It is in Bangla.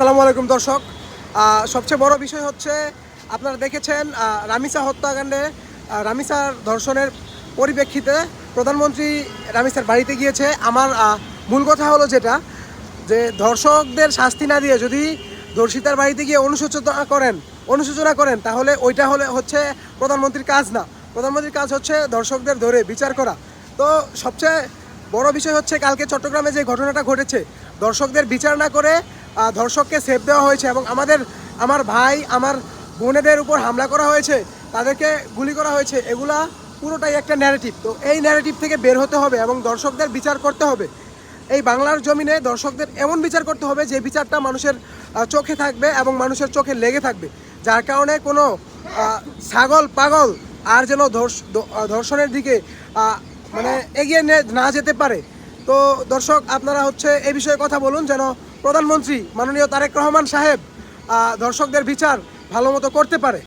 আসসালামু আলাইকুম দর্শক। সবচেয়ে বড় বিষয় হচ্ছে আপনারা দেখেছেন রামিসা হত্যাকাণ্ডে রামিসার ধর্ষণের পরিপ্রেক্ষিতে প্রধানমন্ত্রী রামিসার বাড়িতে গিয়েছে। আমার মূল কথা হলো যে ধর্ষকদের শাস্তি না দিয়ে যদি ধর্ষিতার বাড়িতে গিয়ে অনুশোচনা করেন তাহলে ওইটা হচ্ছে প্রধানমন্ত্রীর কাজ না। প্রধানমন্ত্রীর কাজ হচ্ছে ধর্ষকদের ধরে বিচার করা। তো সবচেয়ে বড় বিষয় হচ্ছে কালকে চট্টগ্রামে যে ঘটনাটা ঘটেছে, দর্শকদের বিচার না করে ধর্ষককে সেফ দেওয়া হয়েছে এবং আমার ভাই আমার বোনেদের উপর হামলা করা হয়েছে, তাদেরকে গুলি করা হয়েছে। এগুলা পুরোটাই একটা ন্যারেটিভ। তো এই ন্যারেটিভ থেকে বের হতে হবে এবং দর্শকদের বিচার করতে হবে। এই বাংলার জমিনে দর্শকদের এমন বিচার করতে হবে যে বিচারটা মানুষের চোখে থাকবে এবং মানুষের চোখে লেগে থাকবে, যার কারণে কোনো ছাগল পাগল আর যেন ধর্ষণের দিকে মানে এগিয়ে না যেতে পারে। তো দর্শক, আপনারা এই বিষয়ে কথা বলুন যেন প্রধানমন্ত্রী মাননীয় তারেক রহমান সাহেব ধর্ষকদের বিচার ভালো মতো করতে পারে।